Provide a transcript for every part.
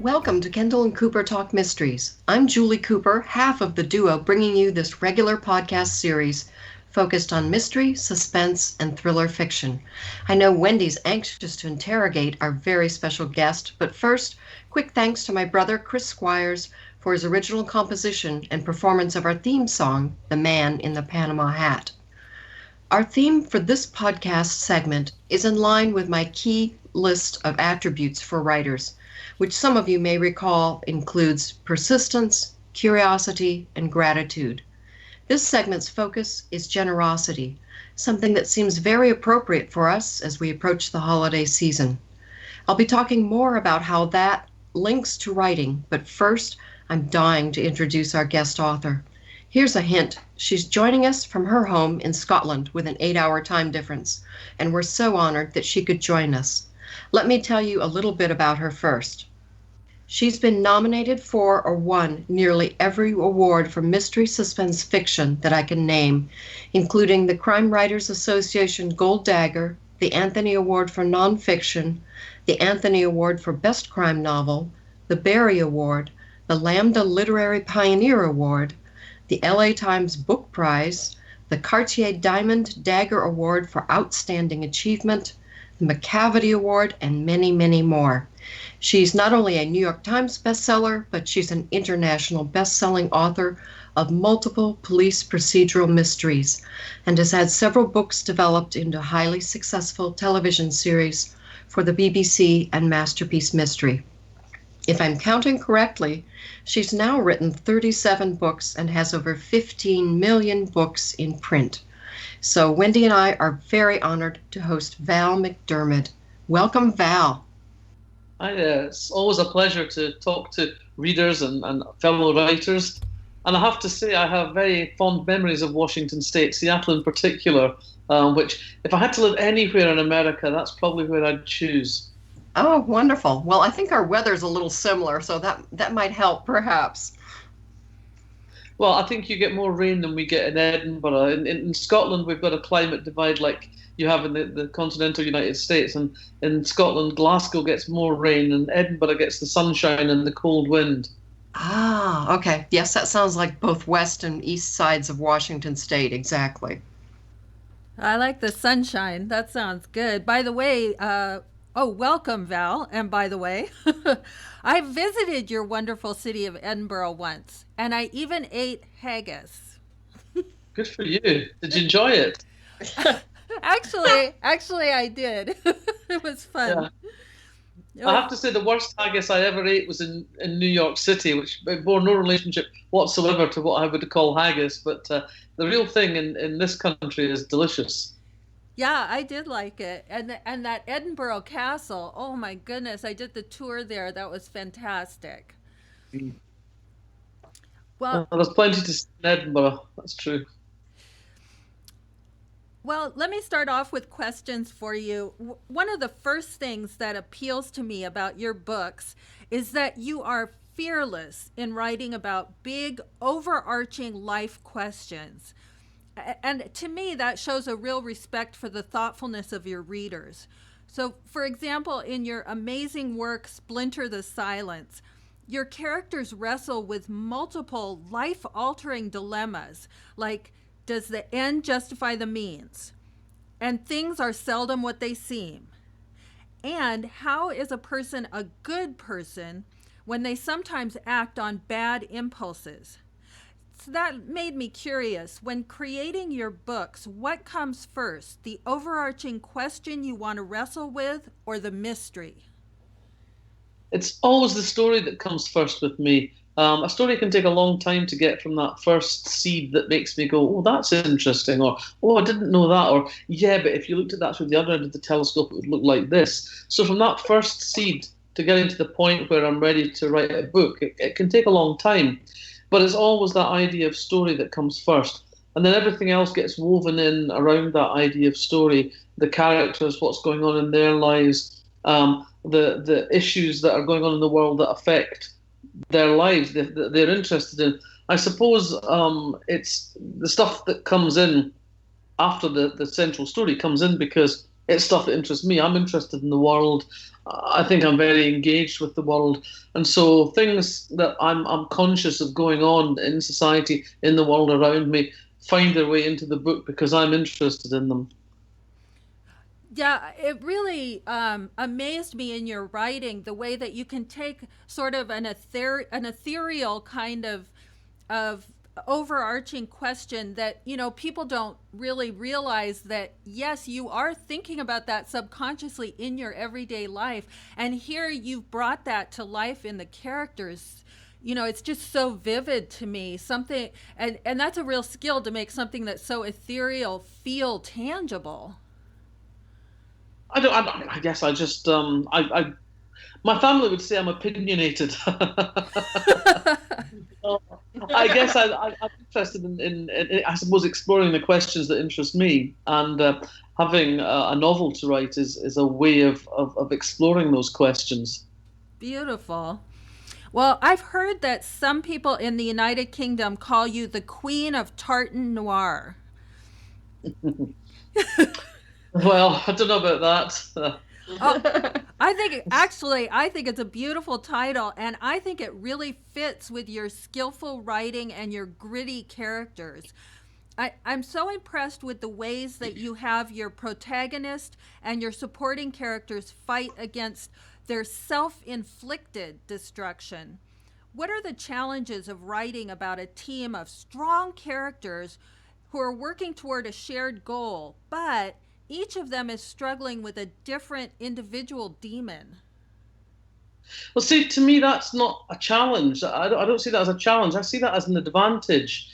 Welcome to Kendall and Cooper Talk Mysteries. I'm Julie Cooper, half of the duo bringing you this regular podcast series focused on mystery, suspense, and thriller fiction. I know Wendy's anxious to interrogate our very special guest, but first, quick thanks to my brother Chris Squires for his original composition and performance of our theme song, The Man in the Panama Hat. Our theme for this podcast segment is in line with my key list of attributes for writers, which some of you may recall includes persistence, curiosity, and gratitude. This segment's focus is generosity, something that seems very appropriate for us as we approach the holiday season. I'll be talking more about how that links to writing, but first, I'm dying to introduce our guest author. Here's a hint. She's joining us from her home in Scotland with an 8-hour time difference, and we're so honored that she could join us. Let me tell you a little bit about her first. She's been nominated for or won nearly every award for mystery suspense fiction that I can name, including the Crime Writers Association Gold Dagger, the Anthony Award for Nonfiction, the Anthony Award for Best Crime Novel, the Barry Award, the Lambda Literary Pioneer Award, the LA Times Book Prize, the Cartier Diamond Dagger Award for Outstanding Achievement, the McCavity Award, and many, many more. She's not only a New York Times bestseller, but she's an international best-selling author of multiple police procedural mysteries and has had several books developed into highly successful television series for the BBC and Masterpiece Mystery. If I'm counting correctly, she's now written 37 books and has over 15 million books in print. So Wendy and I are very honored to host Val McDermid. Welcome, Val. Hi there. It's always a pleasure to talk to readers and fellow writers. And I have to say, I have very fond memories of Washington State, Seattle in particular, which if I had to live anywhere in America, that's probably where I'd choose. Oh, wonderful. Well, I think our weather's a little similar, so that might help, perhaps. Well, I think you get more rain than we get in Edinburgh. In Scotland, we've got a climate divide like you have in the continental United States. And in Scotland, Glasgow gets more rain and Edinburgh gets the sunshine and the cold wind. Ah, okay. Yes, that sounds like both west and east sides of Washington State, exactly. I like the sunshine. That sounds good. By the way, welcome, Val. And by the way, I visited your wonderful city of Edinburgh once, and I even ate haggis. Good for you. Did you enjoy it? Actually, I did. It was fun. Yeah. I have to say the worst haggis I ever ate was in New York City, which bore no relationship whatsoever to what I would call haggis. But the real thing in this country is delicious. Yeah, I did like it. And that Edinburgh Castle, oh my goodness, I did the tour there. That was fantastic. Well, there's plenty to see in Edinburgh. That's true. Well, let me start off with questions for you. One of the first things that appeals to me about your books is that you are fearless in writing about big, overarching life questions. And to me, that shows a real respect for the thoughtfulness of your readers. So, for example, in your amazing work, Splinter the Silence, your characters wrestle with multiple life-altering dilemmas, like, does the end justify the means? And things are seldom what they seem. And how is a person a good person when they sometimes act on bad impulses? So that made me curious. When creating your books, what comes first, the overarching question you want to wrestle with or the mystery? It's always the story that comes first with me. A story can take a long time to get from that first seed that makes me go, oh, that's interesting, or, oh, I didn't know that, or, yeah, but if you looked at that through the other end of the telescope, it would look like this. So from that first seed to getting to the point where I'm ready to write a book, it can take a long time. But it's always that idea of story that comes first. And then everything else gets woven in around that idea of story, the characters, what's going on in their lives, the issues that are going on in the world that affect their lives, they're interested in. I suppose it's the stuff that comes in after the central story comes in because It's stuff that interests me. I'm interested in the world. I think I'm very engaged with the world, and so things that I'm conscious of going on in society, in the world around me, find their way into the book because I'm interested in them. Yeah, it really amazed me in your writing the way that you can take sort of an ethereal kind of overarching question that people don't really realize that yes, you are thinking about that subconsciously in your everyday life, and here you've brought that to life in the characters. It's just so vivid to me, something, and that's a real skill to make something that's so ethereal feel tangible. I don't. I guess I just. My family would say I'm opinionated. I guess I'm interested in, I suppose, exploring the questions that interest me, and having a novel to write is a way of exploring those questions. Beautiful. Well, I've heard that some people in the United Kingdom call you the Queen of Tartan Noir. Well, I don't know about that. Oh, I think it's a beautiful title, and I think it really fits with your skillful writing and your gritty characters. I'm so impressed with the ways that you have your protagonist and your supporting characters fight against their self inflicted destruction. What are the challenges of writing about a team of strong characters who are working toward a shared goal, but each of them is struggling with a different individual demon? Well, see, to me, that's not a challenge. I don't see that as a challenge. I see that as an advantage,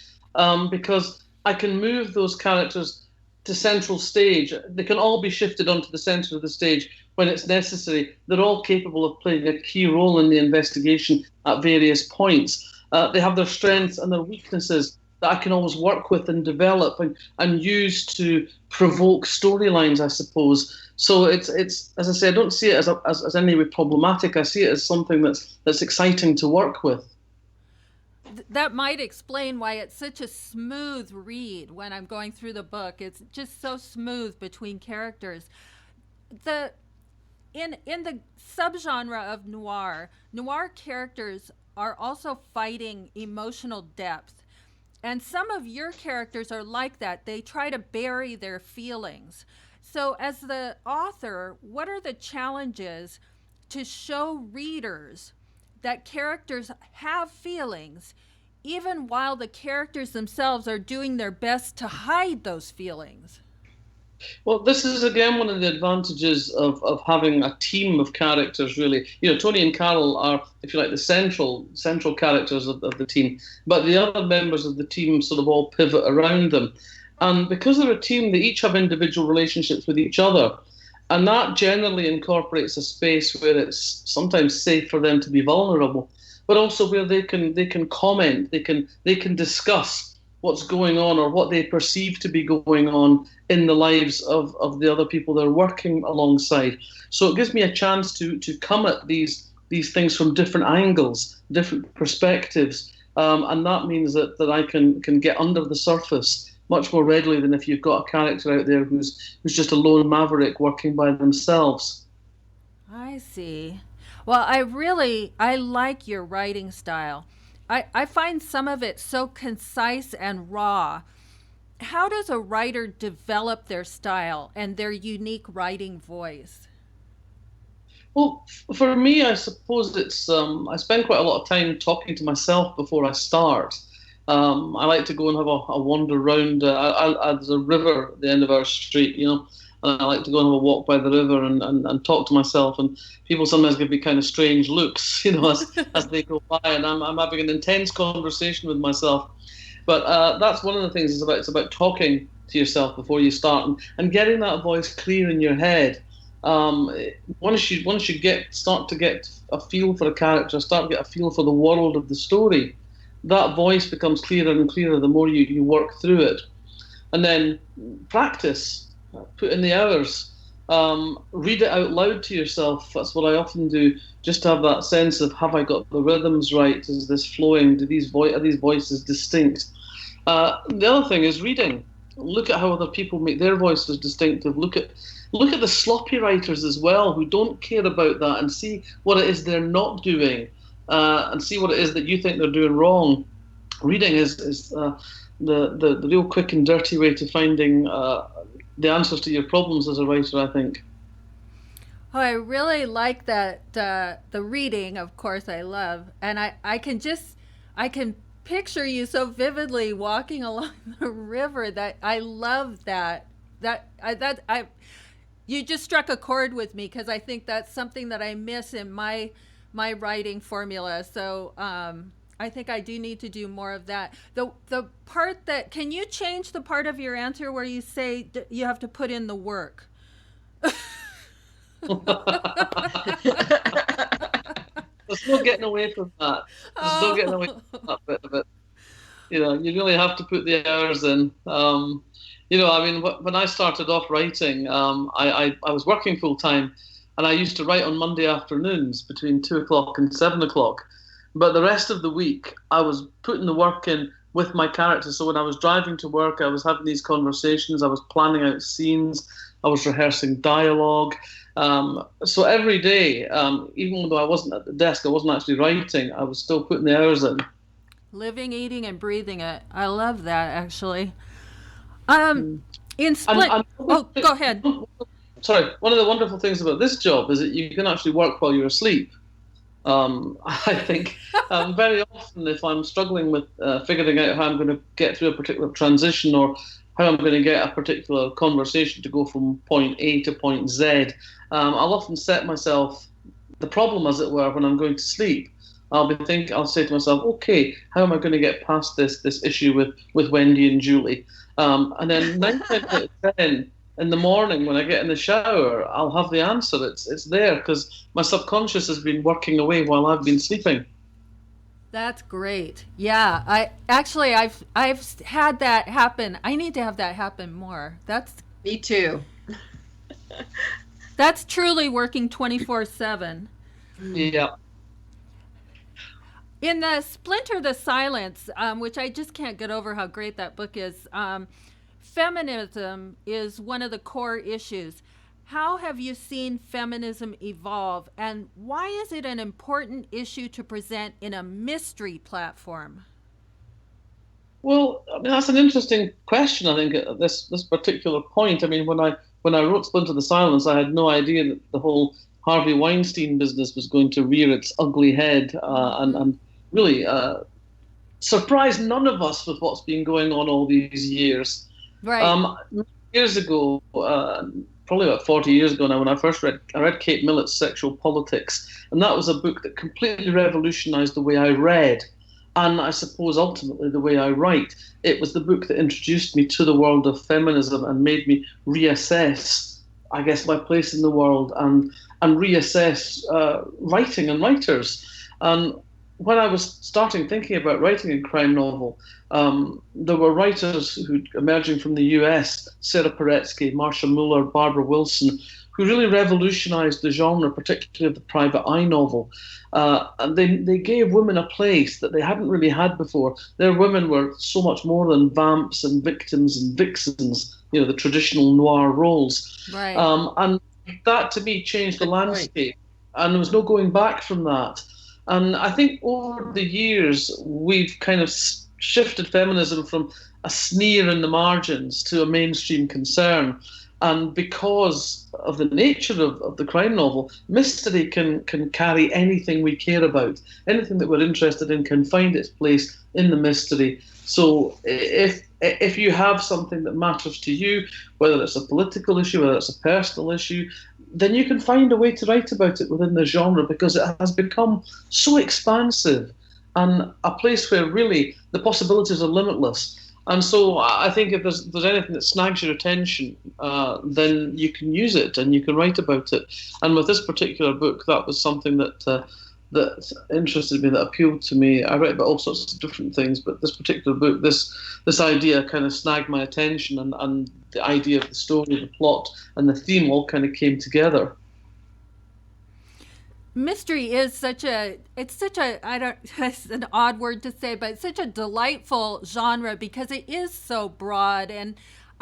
because I can move those characters to central stage. They can all be shifted onto the center of the stage when it's necessary. They're all capable of playing a key role in the investigation at various points. They have their strengths and their weaknesses that I can always work with and develop and use to provoke storylines, I suppose. So it's as I say, I don't see it as any way problematic. I see it as something that's exciting to work with. That might explain why it's such a smooth read when I'm going through the book. It's just so smooth between characters. The in the subgenre of noir characters are also fighting emotional depth. And some of your characters are like that. They try to bury their feelings. So, as the author, what are the challenges to show readers that characters have feelings, even while the characters themselves are doing their best to hide those feelings? Well, this is again one of the advantages of having a team of characters. Really, Tony and Carol are, if you like, the central characters of the team, but the other members of the team sort of all pivot around them, and because they're a team, they each have individual relationships with each other, and that generally incorporates a space where it's sometimes safe for them to be vulnerable, but also where they can comment, they can discuss what's going on or what they perceive to be going on in the lives of the other people they're working alongside. So it gives me a chance to come at these things from different angles, different perspectives, and that means that I can get under the surface much more readily than if you've got a character out there who's just a lone maverick working by themselves. I see. Well, I like your writing style. I find some of it so concise and raw. How does a writer develop their style and their unique writing voice? Well, for me, I suppose it's I spend quite a lot of time talking to myself before I start. I like to go and have a wander round. There's a river at the end of our street, and I like to go and have a walk by the river and talk to myself. And people sometimes give me kind of strange looks, as they go by, and I'm having an intense conversation with myself. But that's one of the things it's about talking to yourself before you start and getting that voice clear in your head. Once you start to get a feel for a character, start to get a feel for the world of the story, that voice becomes clearer and clearer the more you work through it. And then practice, put in the hours, read it out loud to yourself. That's what I often do, just to have that sense of, have I got the rhythms right? Is this flowing? Are these voices distinct? The other thing is reading. look at how other people make their voices distinctive. Look at the sloppy writers as well, who don't care about that, and see what it is they're not doing, and see what it is that you think they're doing wrong. Reading is the real quick and dirty way to finding the answers to your problems as a writer, I think. Oh, I really like that. The reading, of course, I love, and I can picture you so vividly walking along the river. That I love that. You just struck a chord with me because I think that's something that I miss in my writing formula. So I think I do need to do more of that. The part that, can you change the part of your answer where you say you have to put in the work? There's no getting away from that. There's no getting away from that bit of it. You really have to put the hours in. I mean, when I started off writing, I was working full time, and I used to write on Monday afternoons between 2 o'clock and 7 o'clock. But the rest of the week, I was putting the work in with my characters. So when I was driving to work, I was having these conversations, I was planning out scenes, I was rehearsing dialogue. So every day, even though I wasn't at the desk, I wasn't actually writing, I was still putting the hours in. Living, eating, and breathing it. I love that, actually. In Split. Oh, go ahead. Sorry. One of the wonderful things about this job is that you can actually work while you're asleep. I think very often, if I'm struggling with figuring out how I'm going to get through a particular transition, or how I'm going to get a particular conversation to go from point A to point Z, I'll often set myself the problem, as it were, when I'm going to sleep. I'll say to myself, okay, how am I going to get past this issue with Wendy and Julie? And then 9 times out of 10 in the morning when I get in the shower, I'll have the answer. It's there because my subconscious has been working away while I've been sleeping. That's great. Yeah, I've had that happen. I need to have that happen more. Me too. That's truly working 24/7. Yeah. In the Splinter the Silence, which I just can't get over how great that book is, feminism is one of the core issues. How have you seen feminism evolve, and why is it an important issue to present in a mystery platform? Well, I mean, that's an interesting question, I think, at this particular point. I mean, when I wrote Splinter the Silence, I had no idea that the whole Harvey Weinstein business was going to rear its ugly head and really surprise none of us with what's been going on all these years. Right. Years ago, probably about 40 years ago now, when I read Kate Millett's Sexual Politics, and that was a book that completely revolutionized the way I read, and I suppose ultimately the way I write. It was the book that introduced me to the world of feminism and made me reassess, I guess, my place in the world and reassess writing and writers. And when I was starting thinking about writing a crime novel, there were writers who emerging from the US, Sarah Paretsky, Marcia Muller, Barbara Wilson, who really revolutionized the genre, particularly of the private eye novel. And they gave women a place that they hadn't really had before. Their women were so much more than vamps and victims and vixens, the traditional noir roles. Right. And that, to me, changed the landscape. And there was no going back from that. And I think over the years, we've kind of shifted feminism from a sneer in the margins to a mainstream concern. And because of the nature of the crime novel, mystery can carry anything we care about. Anything that we're interested in can find its place in the mystery. So if you have something that matters to you, whether it's a political issue, whether it's a personal issue, then you can find a way to write about it within the genre, because it has become so expansive and a place where really the possibilities are limitless. And so I think if there's anything that snags your attention, then you can use it and you can write about it. And with this particular book, that was something that interested me, that appealed to me. I write about all sorts of different things, but this particular book, this idea kind of snagged my attention, and the idea of the story, the plot, and the theme all kind of came together. Mystery is it's an odd word to say, but it's such a delightful genre because it is so broad. And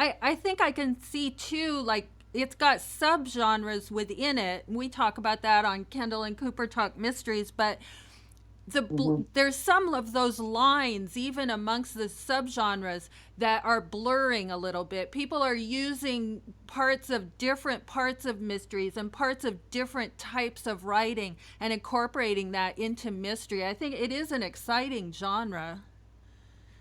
I think I can see too, like, it's got subgenres within it. We talk about that on Kendall and Cooper Talk Mysteries, but Hmm. there's some of those lines even amongst the subgenres that are blurring a little bit. People are using different parts of mysteries and parts of different types of writing and incorporating that into mystery. I think it is an exciting genre.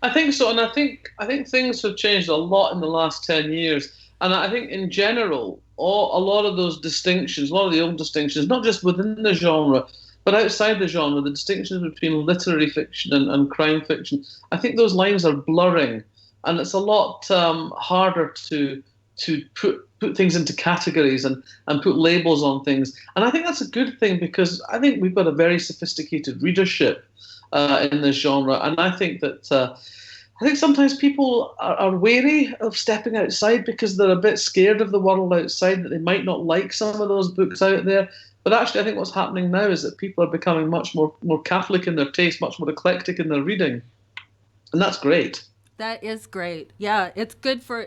I think so, and I think things have changed a lot in the last 10 years, and I think in general, a lot of those distinctions, a lot of the old distinctions, not just within the genre, but outside the genre, the distinctions between literary fiction and crime fiction, I think those lines are blurring, and it's a lot harder to put things into categories and put labels on things, and I think that's a good thing because I think we've got a very sophisticated readership in this genre, and I think sometimes people are wary of stepping outside because they're a bit scared of the world outside, that they might not like some of those books out there. But actually, I think what's happening now is that people are becoming much more Catholic in their taste, much more eclectic in their reading, and that's great. That is great. Yeah, it's great for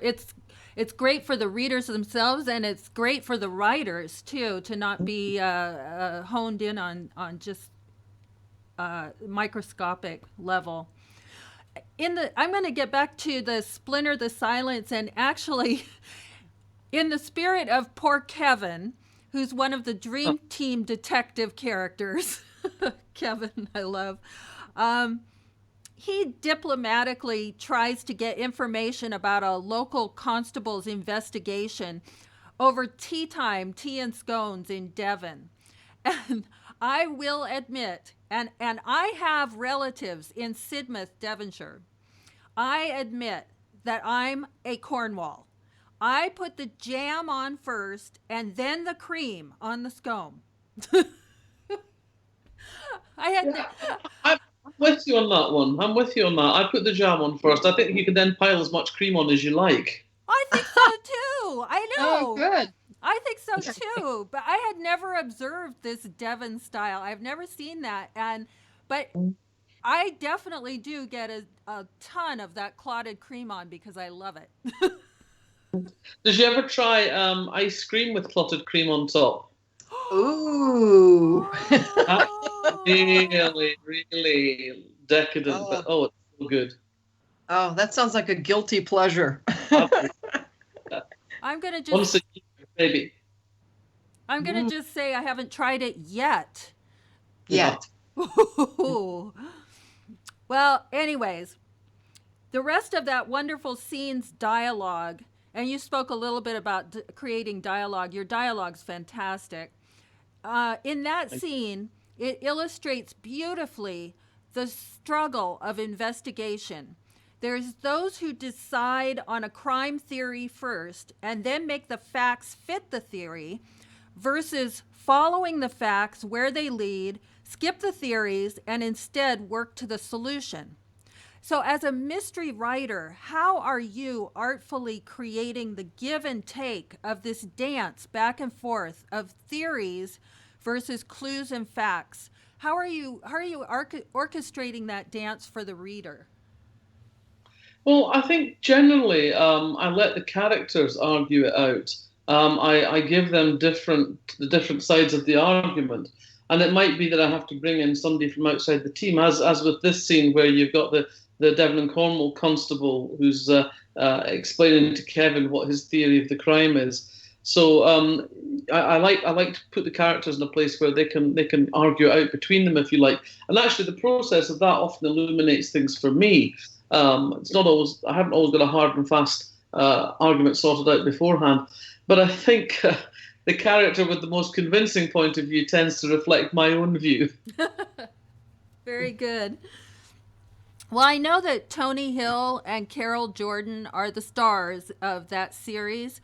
the readers themselves, and it's great for the writers too, to not be honed in on just microscopic level. I'm going to get back to the Splinter the Silence, and actually, in the spirit of poor Kevin, who's one of the dream team detective characters. Kevin, I love. Um, he diplomatically tries to get information about a local constable's investigation over tea and scones in Devon. And I will admit, and I have relatives in Sidmouth, Devonshire. I admit that I'm a Cornwall. I put the jam on first and then the cream on the scone. I had Yeah, I'm with you on that one. I'm with you on that. I put the jam on first. I think you can then pile as much cream on as you like. I think so too. I Oh, know. good. I think so too. But I had never observed this Devon style. I've never seen that. But I definitely do get a ton of that clotted cream on because I love it. Did you ever try ice cream with clotted cream on top? Ooh. That's Oh. really, really decadent, but Oh, oh, it's so good. oh, that sounds like a guilty pleasure. Absolutely. I'm gonna just Once a year, maybe. I'm gonna Mm, just say I haven't tried it yet. Yeah. yet. Well, anyways, the rest of that wonderful scene's dialogue, and you spoke a little bit about creating dialogue. Your dialogue's fantastic. In that scene, it illustrates beautifully the struggle of investigation. There's those who decide on a crime theory first and then make the facts fit the theory, versus following the facts where they lead, skip the theories, and instead work to the solution. So, as a mystery writer, how are you artfully creating the give and take of this dance back and forth of theories versus clues and facts? How are you orchestrating that dance for the reader? Well, I think generally I let the characters argue it out. I give them the different sides of the argument, and it might be that I have to bring in somebody from outside the team, as with this scene where you've got the Devon and Cornwall constable who's explaining to Kevin what his theory of the crime is. So I like to put the characters in a place where they can argue it out between them, if you like. And actually, the process of that often illuminates things for me. It's not always. I haven't always got a hard and fast argument sorted out beforehand, but I think the character with the most convincing point of view tends to reflect my own view. Very good. Well, I know that Tony Hill and Carol Jordan are the stars of that series,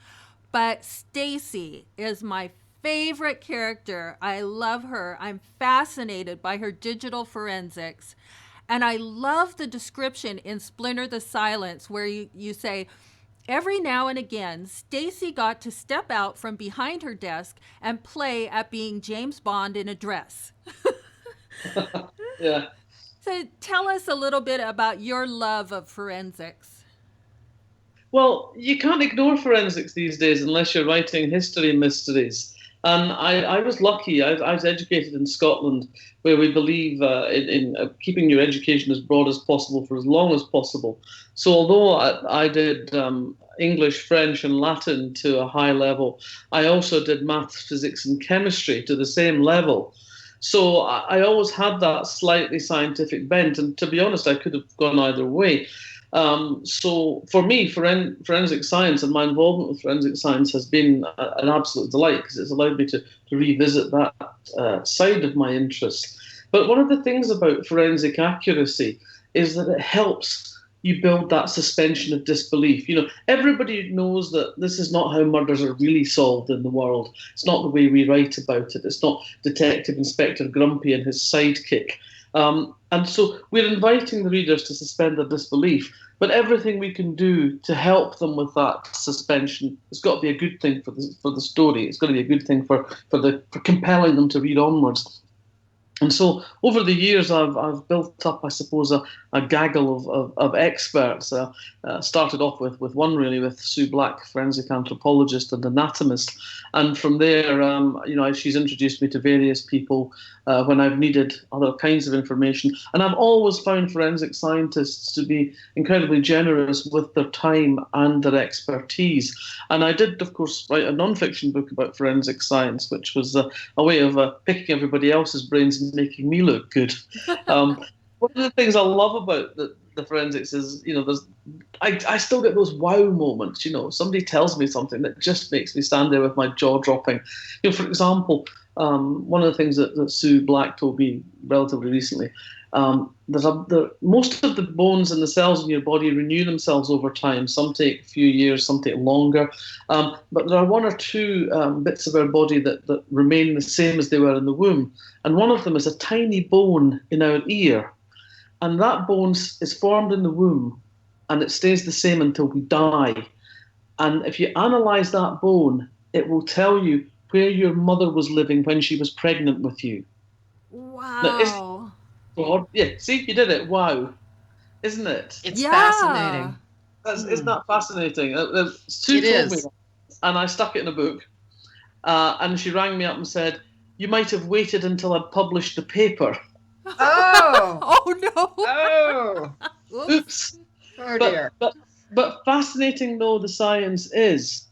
but Stacy is my favorite character. I love her. I'm fascinated by her digital forensics. And I love the description in Splinter the Silence where you say, every now and again, Stacy got to step out from behind her desk and play at being James Bond in a dress. Yeah. So tell us a little bit about your love of forensics. Well, you can't ignore forensics these days unless you're writing history mysteries. And I was lucky. I was educated in Scotland, where we believe in keeping your education as broad as possible for as long as possible. So although I did English, French, and Latin to a high level, I also did maths, physics, and chemistry to the same level. So I always had that slightly scientific bent, and to be honest, I could have gone either way. So for me, forensic science and my involvement with forensic science has been an absolute delight because it's allowed me to revisit that side of my interest. But one of the things about forensic accuracy is that it helps you build that suspension of disbelief. You know, everybody knows that this is not how murders are really solved in the world. It's not the way we write about it. It's not Detective Inspector Grumpy and his sidekick. And so we're inviting the readers to suspend their disbelief, but everything we can do to help them with that suspension has got to be a good thing for the story. It's got to be a good thing for compelling them to read onwards. And so over the years, I've built up, I suppose, a gaggle of experts. Started off with one really, with Sue Black, forensic anthropologist and anatomist, and from there, she's introduced me to various people when I've needed other kinds of information. And I've always found forensic scientists to be incredibly generous with their time and their expertise. And I did, of course, write a non-fiction book about forensic science, which was a way of picking everybody else's brains and making me look good. One of the things I love about the forensics is, I still get those wow moments. Somebody tells me something that just makes me stand there with my jaw dropping. For example, one of the things that Sue Black told me relatively recently, most of the bones and the cells in your body renew themselves over time. Some take a few years, some take longer. But there are one or two bits of our body that remain the same as they were in the womb. And one of them is a tiny bone in our ear. And that bone is formed in the womb, and it stays the same until we die. And if you analyze that bone, it will tell you where your mother was living when she was pregnant with you. Wow. Yeah, see, you did it. Wow. Isn't it? It's fascinating. Isn't that fascinating? Sue told me that, and I stuck it in a book. And she rang me up and said, "You might have waited until I'd published the paper." Oh! Oh, no. Oh! Oops. Oh, dear. But fascinating though the science is,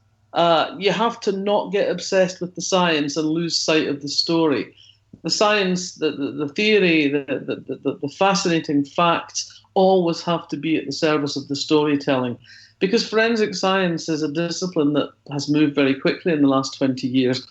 you have to not get obsessed with the science and lose sight of the story. The science, the theory, the fascinating facts always have to be at the service of the storytelling. Because forensic science is a discipline that has moved very quickly in the last 20 years.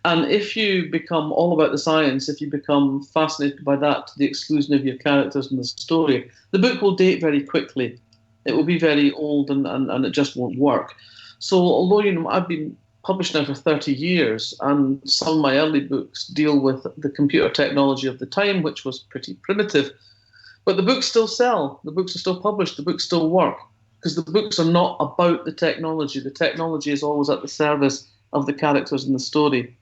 And if you become all about the science, if you become fascinated by that to the exclusion of your characters and the story, the book will date very quickly. It will be very old and it just won't work. So although I've been published now for 30 years, and some of my early books deal with the computer technology of the time, which was pretty primitive, but the books still sell. The books are still published. The books still work because the books are not about the technology. The technology is always at the service of the characters in the story.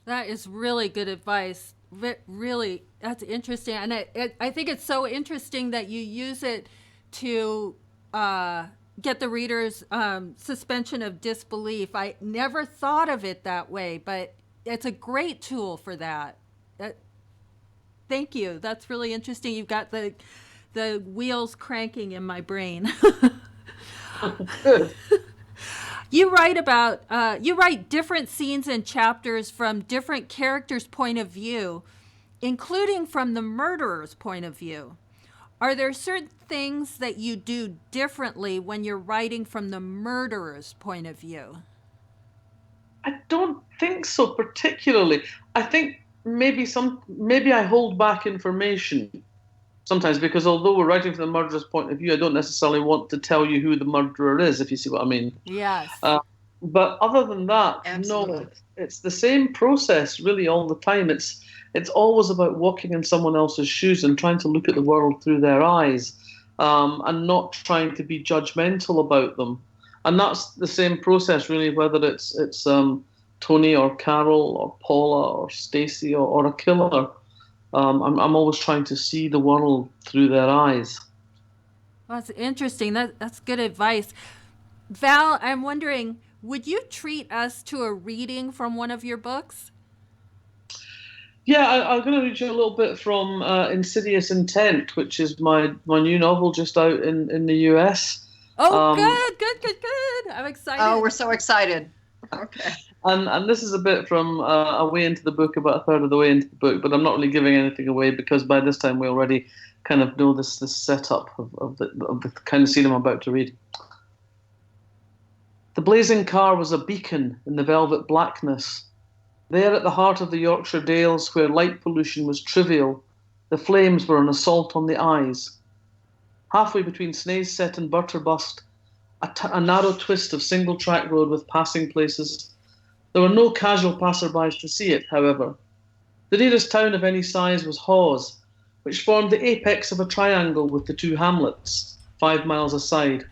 That is really good advice. Really, that's interesting. And I think it's so interesting that you use it to get the reader's suspension of disbelief. I never thought of it that way, but it's a great tool for that. Thank you. That's really interesting. You've got the wheels cranking in my brain. Good. You write different scenes and chapters from different characters' point of view, including from the murderer's point of view. Are there certain things that you do differently when you're writing from the murderer's point of view? I don't think so particularly. I think maybe I hold back information sometimes because although we're writing from the murderer's point of view, I don't necessarily want to tell you who the murderer is, if you see what I mean. Yes. But other than that, Absolutely. no, it's the same process really all the time. It's always about walking in someone else's shoes and trying to look at the world through their eyes, and not trying to be judgmental about them. And that's the same process really, whether it's Tony or Carol or Paula or Stacy or a killer. I'm always trying to see the world through their eyes. Well, that's interesting. That's good advice. Val, I'm wondering, would you treat us to a reading from one of your books? Yeah, I'm going to read you a little bit from Insidious Intent, which is my new novel just out in the US. Oh, Um, good. I'm excited. Oh, we're so excited. Okay. and this is a bit from away into the book, about a third of the way into the book, but I'm not really giving anything away because by this time we already kind of know this setup of the kind of scene I'm about to read. The blazing car was a beacon in the velvet blackness. There at the heart of the Yorkshire Dales, where light pollution was trivial, the flames were an assault on the eyes. Halfway between Snaizset and Butterbust, a narrow twist of single-track road with passing places. There were no casual passerbys to see it, however. The nearest town of any size was Hawes, which formed the apex of a triangle with the two hamlets, 5 miles aside.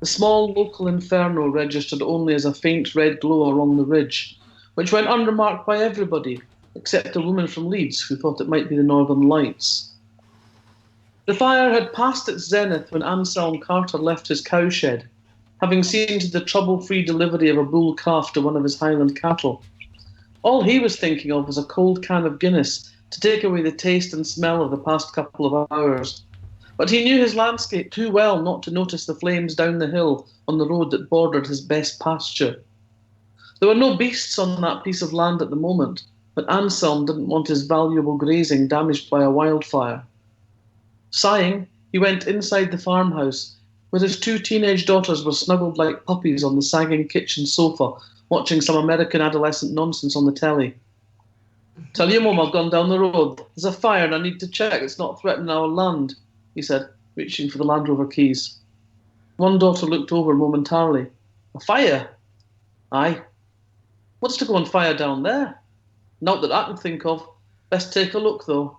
The small local inferno registered only as a faint red glow along the ridge, which went unremarked by everybody, except a woman from Leeds who thought it might be the Northern Lights. The fire had passed its zenith when Anselm Carter left his cowshed, having seen to the trouble-free delivery of a bull calf to one of his Highland cattle. All he was thinking of was a cold can of Guinness to take away the taste and smell of the past couple of hours. But he knew his landscape too well not to notice the flames down the hill on the road that bordered his best pasture. There were no beasts on that piece of land at the moment, but Anselm didn't want his valuable grazing damaged by a wildfire. Sighing, he went inside the farmhouse, where his two teenage daughters were snuggled like puppies on the sagging kitchen sofa, watching some American adolescent nonsense on the telly. "Tell your mum I've gone down the road. There's a fire and I need to check it's not threatening our land," he said, reaching for the Land Rover keys. One daughter looked over momentarily. "A fire?" "Aye." "What's to go on fire down there?" "Not that I can think of. Best take a look, though."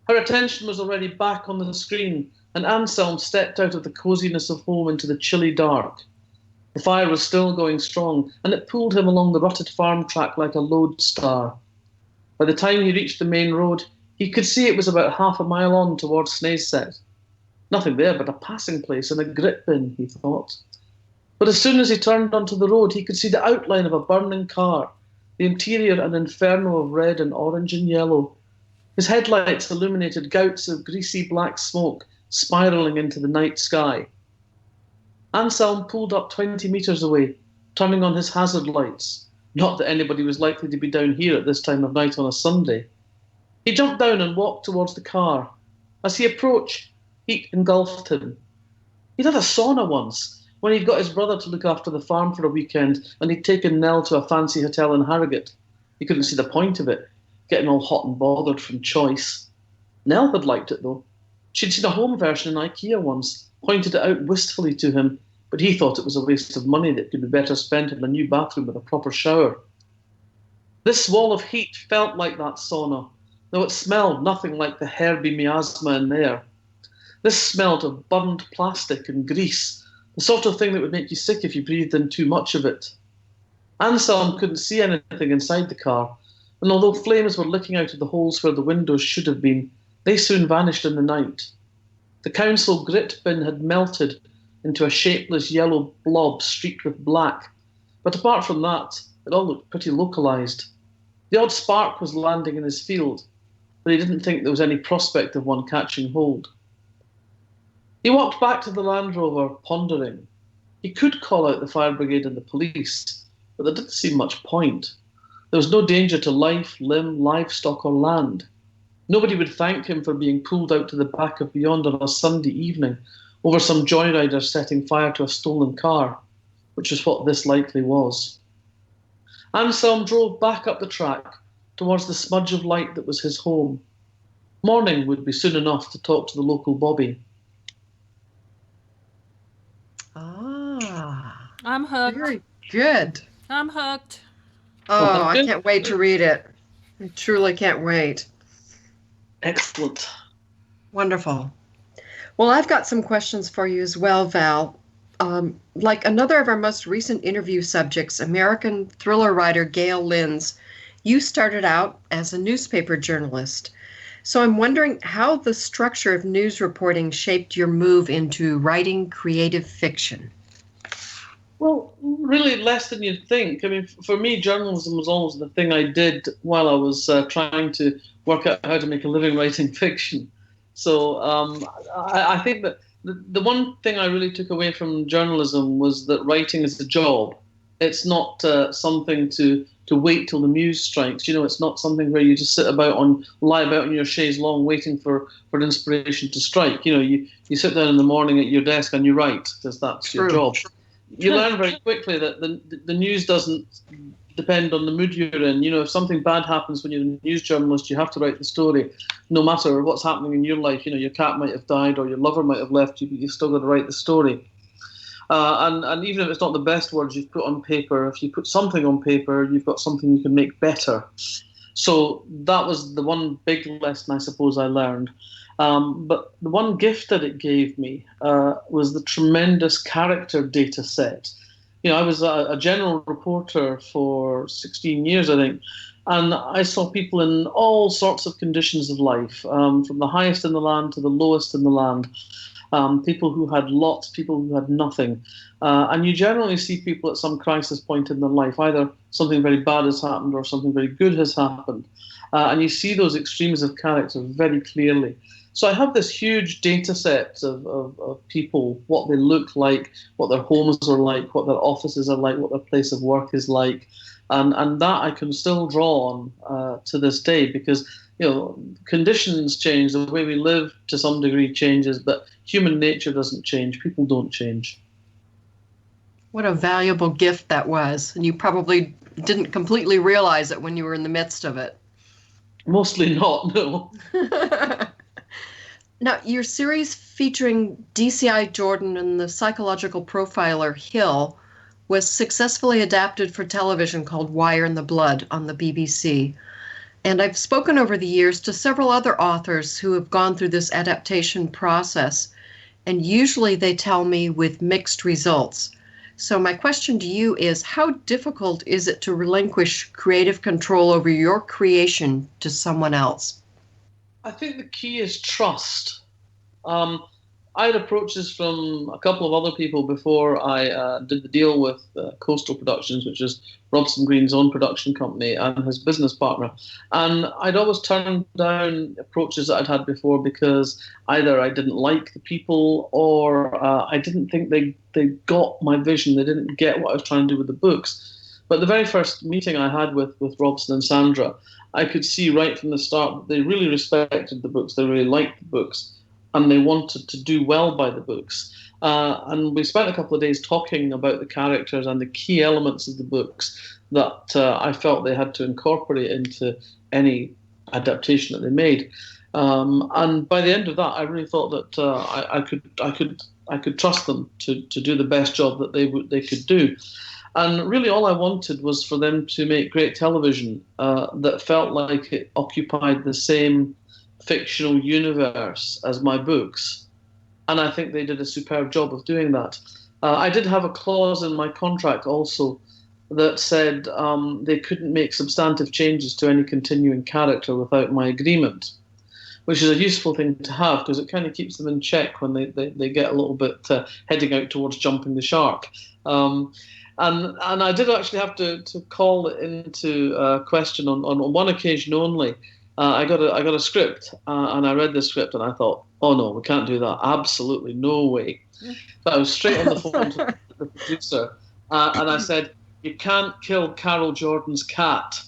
Her attention was already back on the screen, and Anselm stepped out of the coziness of home into the chilly dark. The fire was still going strong, and it pulled him along the rutted farm track like a lodestar. By the time he reached the main road, he could see it was about half a mile on towards Snaizset. Nothing there but a passing place and a grit bin, he thought. But as soon as he turned onto the road, he could see the outline of a burning car, the interior an inferno of red and orange and yellow. His headlights illuminated gouts of greasy black smoke spiralling into the night sky. Anselm pulled up 20 metres away, turning on his hazard lights. Not that anybody was likely to be down here at this time of night on a Sunday. He jumped down and walked towards the car. As he approached, heat engulfed him. He'd had a sauna once, when he'd got his brother to look after the farm for a weekend, and he'd taken Nell to a fancy hotel in Harrogate. He couldn't see the point of it, getting all hot and bothered from choice. Nell had liked it, though. She'd seen a home version in IKEA once, pointed it out wistfully to him, but he thought it was a waste of money that could be better spent in a new bathroom with a proper shower. This wall of heat felt like that sauna, though it smelled nothing like the herby miasma in there. This smelled of burned plastic and grease, the sort of thing that would make you sick if you breathed in too much of it. Anselm couldn't see anything inside the car, and although flames were licking out of the holes where the windows should have been, they soon vanished in the night. The council grit bin had melted into a shapeless yellow blob streaked with black, but apart from that, it all looked pretty localised. The odd spark was landing in his field, but he didn't think there was any prospect of one catching hold. He walked back to the Land Rover, pondering. He could call out the fire brigade and the police, but there didn't seem much point. There was no danger to life, limb, livestock, or land. Nobody would thank him for being pulled out to the back of beyond on a Sunday evening over some joyrider setting fire to a stolen car, which is what this likely was. Anselm drove back up the track towards the smudge of light that was his home. Morning would be soon enough to talk to the local bobby. Ah, I'm hooked. very good. I'm hooked. Oh, I can't wait to read it. I truly can't wait. Excellent. Wonderful. Well, I've got some questions for you as well, Val. Like another of our most recent interview subjects, American thriller writer Gail Linz, you started out as a newspaper journalist. So I'm wondering how the structure of news reporting shaped your move into writing creative fiction. Well, really less than you'd think. I mean, for me, journalism was always the thing I did while I was trying to work out how to make a living writing fiction. So I think that the one thing I really took away from journalism was that writing is a job. It's not something to wait till the muse strikes. You know, it's not something where you just lie about on your chaise longue waiting for inspiration to strike. You know, you sit down in the morning at your desk and you write because that's your True. job. You learn very quickly that the news doesn't depend on the mood you're in. You know, if something bad happens when you're a news journalist, you have to write the story, no matter what's happening in your life. You know, your cat might have died or your lover might have left you, but you've still got to write the story. And even if it's not the best words you've put on paper, if you put something on paper, you've got something you can make better. So that was the one big lesson I suppose I learned. But the one gift that it gave me was the tremendous character data set. You know, I was a general reporter for 16 years, I think, and I saw people in all sorts of conditions of life, from the highest in the land to the lowest in the land. People who had lots, people who had nothing. And you generally see people at some crisis point in their life. Either something very bad has happened or something very good has happened. And you see those extremes of character very clearly. So I have this huge data set of people, what they look like, what their homes are like, what their offices are like, what their place of work is like. And that I can still draw on to this day because, you know, conditions change, the way we live to some degree changes, but human nature doesn't change. People don't change. What a valuable gift that was. And you probably didn't completely realize it when you were in the midst of it. Mostly not, no. Now, your series featuring DCI Jordan and the psychological profiler Hill was successfully adapted for television called Wire in the Blood on the BBC. And I've spoken over the years to several other authors who have gone through this adaptation process, and usually they tell me with mixed results. So my question to you is, how difficult is it to relinquish creative control over your creation to someone else? I think the key is trust. I had approaches from a couple of other people before I did the deal with Coastal Productions, which is Robson Green's own production company and his business partner. And I'd always turned down approaches that I'd had before because either I didn't like the people or I didn't think they got my vision. They didn't get what I was trying to do with the books. But the very first meeting I had with Robson and Sandra, I could see right from the start that they really respected the books, they really liked the books, and they wanted to do well by the books. And we spent a couple of days talking about the characters and the key elements of the books that I felt they had to incorporate into any adaptation that they made. And by the end of that, I really thought that I could trust them to do the best job that they could do. And really all I wanted was for them to make great television that felt like it occupied the same fictional universe as my books. And I think they did a superb job of doing that. I did have a clause in my contract also that said they couldn't make substantive changes to any continuing character without my agreement, which is a useful thing to have because it kind of keeps them in check when they get a little bit heading out towards jumping the shark. And I did actually have to call it into question on one occasion only. I got a script and I read the script and I thought, oh no, we can't do that. Absolutely no way. So I was straight on the phone to the producer and I said, you can't kill Carol Jordan's cat.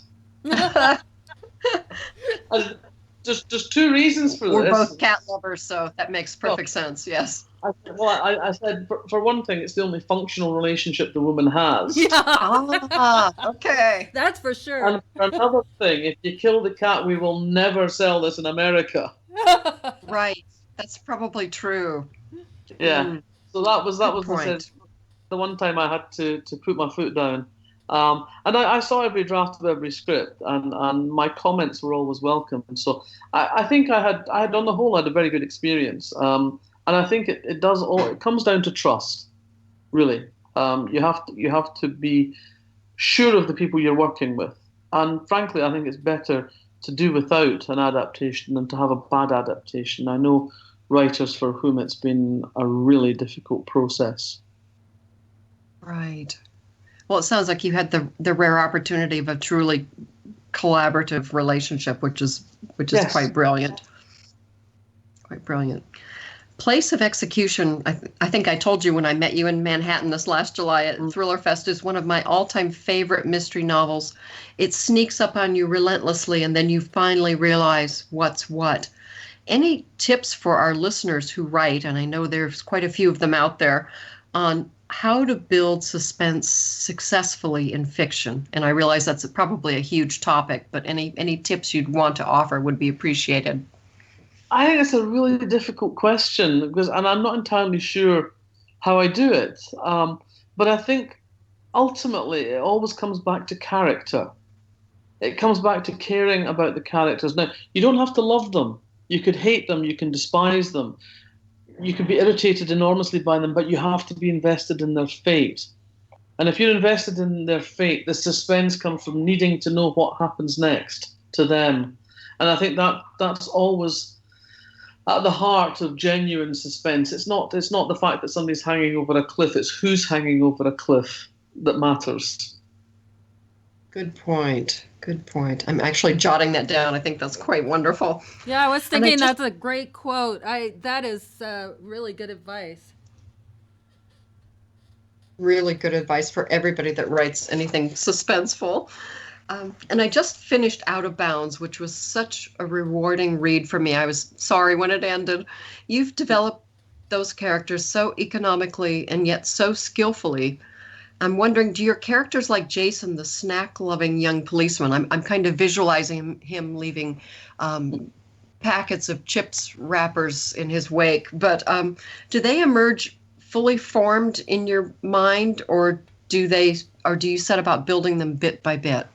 Just two reasons for this. We're both cat lovers, so that makes perfect sense, yes. I said, for one thing, it's the only functional relationship the woman has. Yeah. Okay. That's for sure. And for another thing, if you kill the cat, we will never sell this in America. Right. That's probably true. Yeah. So that was the one time I had to put my foot down. And I saw every draft of every script, and my comments were always welcome. And so I think I had on the whole had a very good experience. And I think it comes down to trust, really. You have to be sure of the people you're working with. And frankly, I think it's better to do without an adaptation than to have a bad adaptation. I know writers for whom it's been a really difficult process. Right. Well, it sounds like you had the rare opportunity of a truly collaborative relationship, which is Yes. quite brilliant. Quite brilliant. Place of Execution, I think I told you when I met you in Manhattan this last July at Thriller Fest, is one of my all-time favorite mystery novels. It sneaks up on you relentlessly, and then you finally realize what's what. Any tips for our listeners who write, and I know there's quite a few of them out there, on how to build suspense successfully in fiction? And I realize that's probably a huge topic, but any tips you'd want to offer would be appreciated. I think it's a really difficult question and I'm not entirely sure how I do it. But I think ultimately it always comes back to character. It comes back to caring about the characters. Now, you don't have to love them. You could hate them. You can despise them. You can be irritated enormously by them, but you have to be invested in their fate. And if you're invested in their fate, the suspense comes from needing to know what happens next to them. And I think that's always at the heart of genuine suspense. It's not the fact that somebody's hanging over a cliff. It's who's hanging over a cliff that matters. Good point. Good point. I'm actually jotting that down. I think that's quite wonderful. Yeah, I was thinking that's a great quote. That is really good advice. Really good advice for everybody that writes anything suspenseful. And I just finished Out of Bounds, which was such a rewarding read for me. I was sorry when it ended. You've developed those characters so economically and yet so skillfully. I'm wondering, do your characters like Jason, the snack-loving young policeman, I'm kind of visualizing him leaving packets of chips wrappers in his wake, but do they emerge fully formed in your mind, or do you set about building them bit by bit?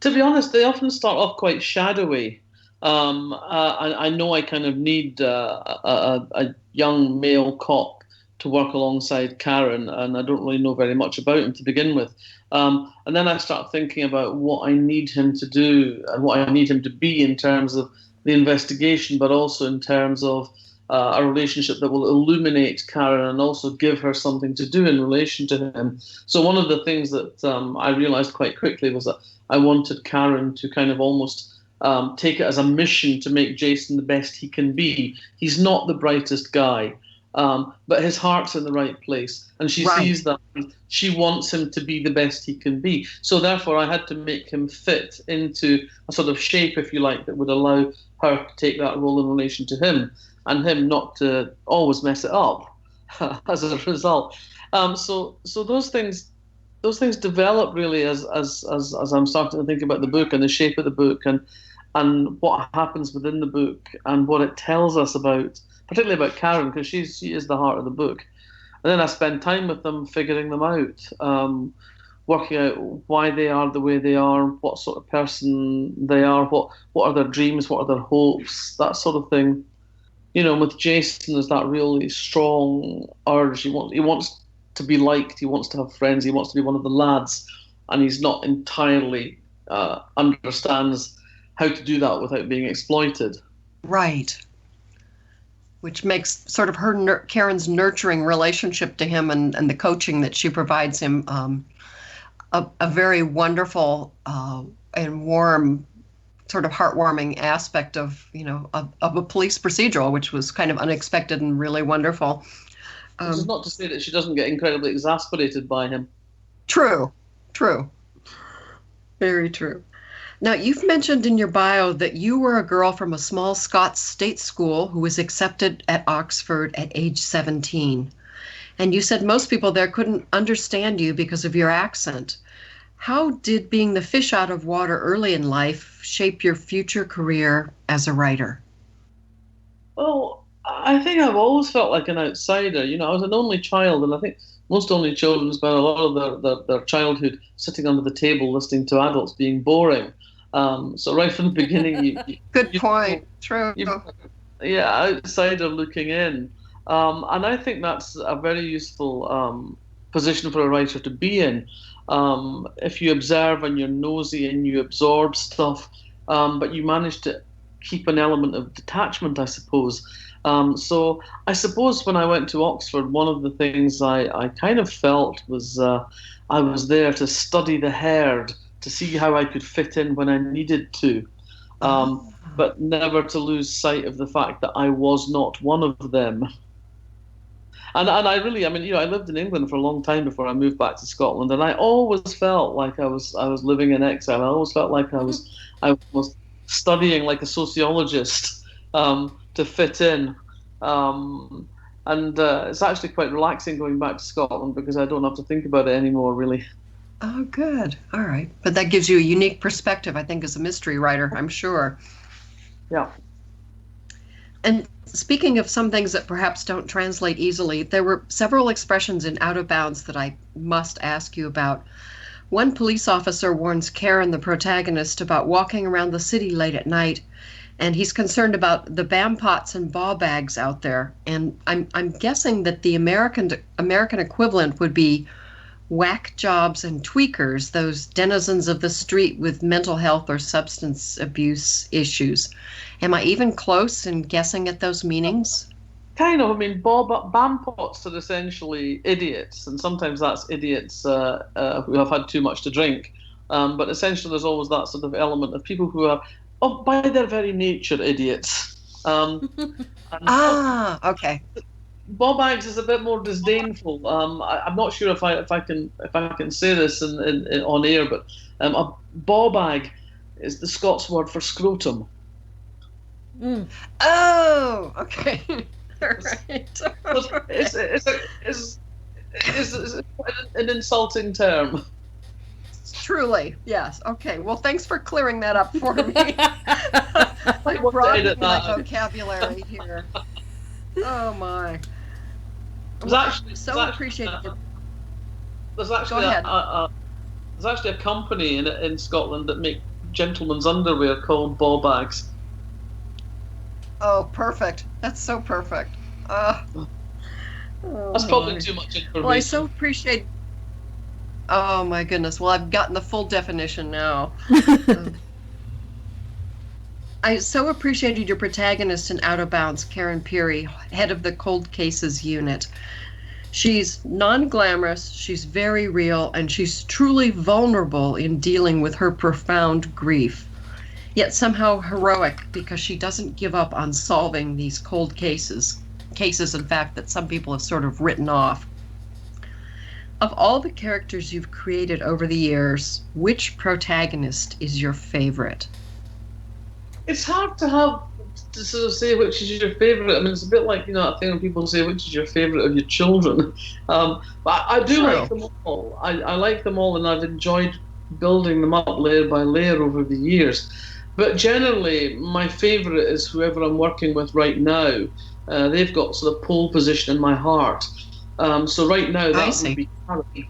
To be honest, they often start off quite shadowy. I know I kind of need a young male cop to work alongside Karen, and I don't really know very much about him to begin with. And then I start thinking about what I need him to do and what I need him to be in terms of the investigation, but also in terms of a relationship that will illuminate Karen and also give her something to do in relation to him. So one of the things that I realized quite quickly was that I wanted Karen to kind of almost take it as a mission to make Jason the best he can be. He's not the brightest guy. But his heart's in the right place, and she sees that she wants him to be the best he can be. So therefore, I had to make him fit into a sort of shape, if you like, that would allow her to take that role in relation to him, and him not to always mess it up as a result. So those things develop really as I'm starting to think about the book and the shape of the book and what happens within the book and what it tells us about. Particularly about Karen, because she is the heart of the book. And then I spend time with them, figuring them out, working out why they are the way they are, what sort of person they are, what are their dreams, what are their hopes, that sort of thing. You know, with Jason, there's that really strong urge. He wants to be liked, he wants to have friends, he wants to be one of the lads, and he's not entirely understands how to do that without being exploited. Right. Which makes sort of Karen's nurturing relationship to him and the coaching that she provides him a very wonderful and warm, sort of heartwarming aspect of a police procedural, which was kind of unexpected and really wonderful. Which is not to say that she doesn't get incredibly exasperated by him. True. Very true. Now, you've mentioned in your bio that you were a girl from a small Scots state school who was accepted at Oxford at age 17. And you said most people there couldn't understand you because of your accent. How did being the fish out of water early in life shape your future career as a writer? Well, I think I've always felt like an outsider. You know, I was an only child, and I think most only children spend a lot of their childhood sitting under the table listening to adults being boring. So right from the beginning, good point. True. Outsider looking in, and I think that's a very useful position for a writer to be in. If you observe and you're nosy and you absorb stuff, but you manage to keep an element of detachment, I suppose. So I suppose when I went to Oxford, one of the things I kind of felt was I was there to study the herd, to see how I could fit in when I needed to, Oh, but never to lose sight of the fact that I was not one of them. And I really, I mean, I lived in England for a long time before I moved back to Scotland, and I always felt like I was living in exile. I always felt like I was studying like a sociologist, to fit in. And it's actually quite relaxing going back to Scotland because I don't have to think about it anymore, really. oh, good. All right. But that gives you a unique perspective, I think, as a mystery writer, I'm sure. Yeah. And speaking of some things that perhaps don't translate easily, there were several expressions in Out of Bounds that I must ask you about. One police officer warns Karen, the protagonist, about walking around the city late at night, and he's concerned about the bam pots and ball bags out there. And I'm guessing that the American equivalent would be whack jobs and tweakers, those denizens of the street with mental health or substance abuse issues. Am I even close in guessing at those meanings? Kind of. I mean, Bampots are essentially idiots, and sometimes that's idiots who have had too much to drink. But essentially, there's always that sort of element of people who are, by their very nature, idiots. And Okay. ball bags is a bit more disdainful. I'm not sure if I can say this on air, but a ball bag is the Scots word for scrotum. Mm. Oh, okay. All right. It's an insulting term. Truly, yes. Okay. Well, thanks for clearing that up for me. Like want to broadening edit my that out. vocabulary here. Oh my. There's actually, So there's actually, appreciated. there's actually Go ahead. there's actually a company in Scotland that make gentlemen's underwear called ball bags. Oh, perfect. That's so perfect. Oh, That's probably my. too much information. Well, I so appreciate. Oh my goodness. Well, I've gotten the full definition now. I so appreciated your protagonist in Out of Bounds, Karen Peary, head of the Cold Cases unit. She's non-glamorous, she's very real, and she's truly vulnerable in dealing with her profound grief. Yet somehow heroic because she doesn't give up on solving these cold cases, in fact, that some people have sort of written off. Of all the characters you've created over the years, which protagonist is your favorite? It's hard to sort of say which is your favourite. I mean, it's a bit like, that thing when people say which is your favourite of your children. But I do True. like them all. I like them all, and I've enjoyed building them up layer by layer over the years. But generally, my favourite is whoever I'm working with right now. They've got sort of pole position in my heart. So right now, that would be Harry.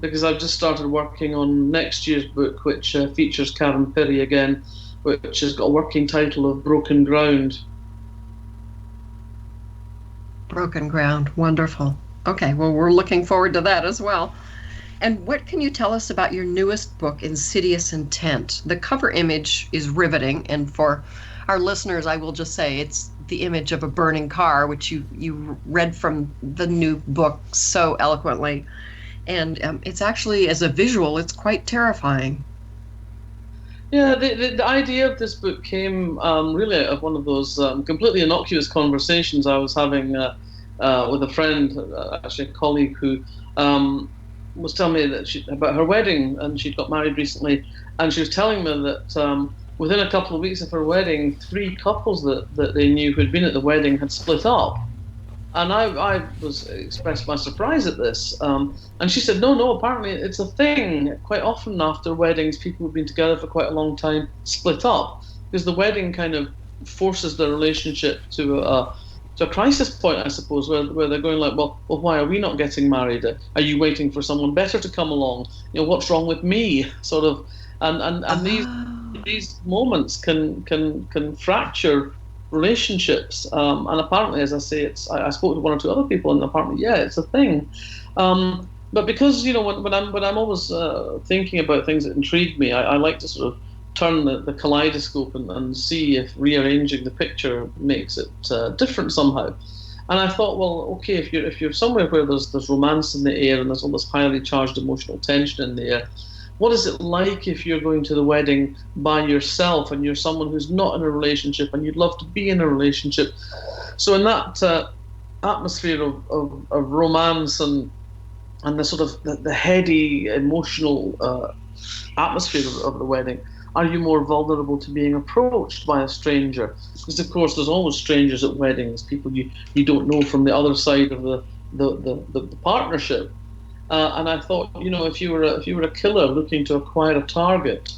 Because I've just started working on next year's book, which features Karen Perry again, which has got a working title of Broken Ground. Broken Ground. Wonderful. Okay, well, we're looking forward to that as well. And what can you tell us about your newest book, Insidious Intent? The cover image is riveting, and for our listeners, I will just say it's the image of a burning car, which you read from the new book so eloquently. And it's actually, as a visual, it's quite terrifying. Yeah, the idea of this book came really out of one of those completely innocuous conversations I was having with a friend, actually a colleague, who was telling me about her wedding, and she'd got married recently, and she was telling me that within a couple of weeks of her wedding, 3 couples that they knew who'd been at the wedding had split up. And I expressed my surprise at this. And she said, no, apparently it's a thing. Quite often after weddings, people who've been together for quite a long time split up, because the wedding kind of forces the relationship to a crisis point, I suppose, where they're going like, well, why are we not getting married? Are you waiting for someone better to come along? What's wrong with me? Sort of, and these moments can fracture relationships, and apparently, as I say, I spoke to 1 or 2 other people, and apparently, yeah, it's a thing. But because when I'm always thinking about things that intrigue me, I like to sort of turn the kaleidoscope and see if rearranging the picture makes it different somehow. And I thought, well, okay, if you're somewhere where there's romance in the air and there's all this highly charged emotional tension in the air, what is it like if you're going to the wedding by yourself and you're someone who's not in a relationship and you'd love to be in a relationship? So in that atmosphere of romance and the sort of the heady emotional atmosphere of the wedding, are you more vulnerable to being approached by a stranger? Because of course there's always strangers at weddings, people you don't know from the other side of the partnership. And I thought, if you were a killer looking to acquire a target,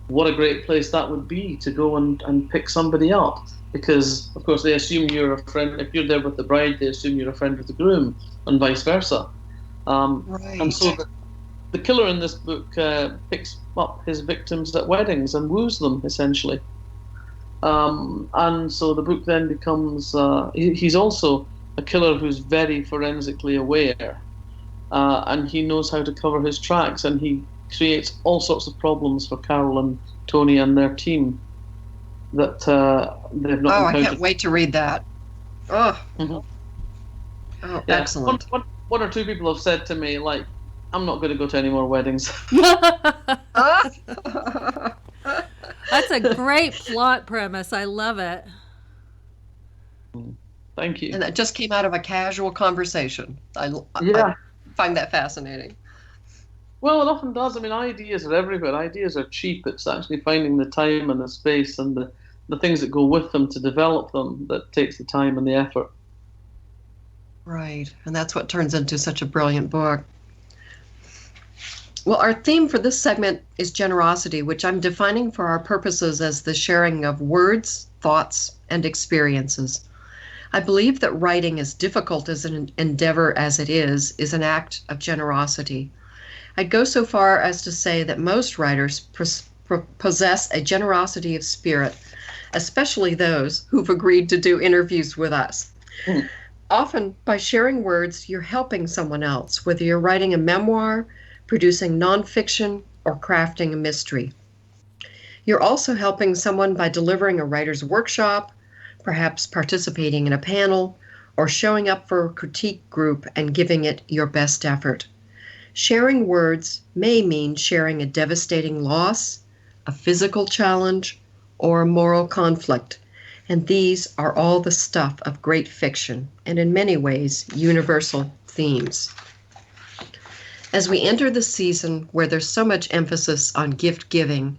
what a great place that would be to go and pick somebody up. Because of course they assume you're a friend. If you're there with the bride, they assume you're a friend of the groom, and vice versa. Right. And so the killer in this book picks up his victims at weddings and woos them, essentially. And so the book then becomes, he's also a killer who's very forensically aware, and he knows how to cover his tracks, and he creates all sorts of problems for Carol and Tony and their team that they've not encountered. I can't wait to read that. Oh, Mm-hmm. Yeah. Excellent. One or two people have said to me, like, I'm not going to go to any more weddings. That's a great plot premise. I love it. Thank you. And that just came out of a casual conversation. I find that fascinating. Well, it often does. I mean, ideas are everywhere. Ideas are cheap. It's actually finding the time and the space and the things that go with them to develop them that takes the time and the effort. Right. And that's what turns into such a brilliant book. Well, our theme for this segment is generosity, which I'm defining for our purposes as the sharing of words, thoughts, and experiences. I believe that writing, as difficult as an endeavor as it is an act of generosity. I'd go so far as to say that most writers possess a generosity of spirit, especially those who've agreed to do interviews with us. Mm. Often, by sharing words, you're helping someone else, whether you're writing a memoir, producing nonfiction, or crafting a mystery. You're also helping someone by delivering a writer's workshop, perhaps participating in a panel, or showing up for a critique group and giving it your best effort. Sharing words may mean sharing a devastating loss, a physical challenge, or a moral conflict, and these are all the stuff of great fiction, and in many ways, universal themes. As we enter the season where there's so much emphasis on gift giving,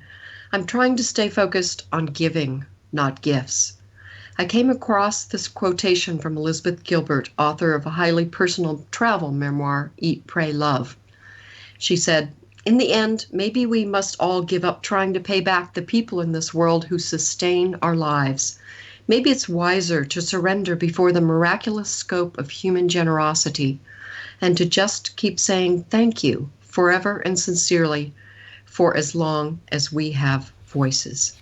I'm trying to stay focused on giving, not gifts. I came across this quotation from Elizabeth Gilbert, author of a highly personal travel memoir, Eat, Pray, Love. She said, "In the end, maybe we must all give up trying to pay back the people in this world who sustain our lives. Maybe it's wiser to surrender before the miraculous scope of human generosity and to just keep saying thank you forever and sincerely for as long as we have voices."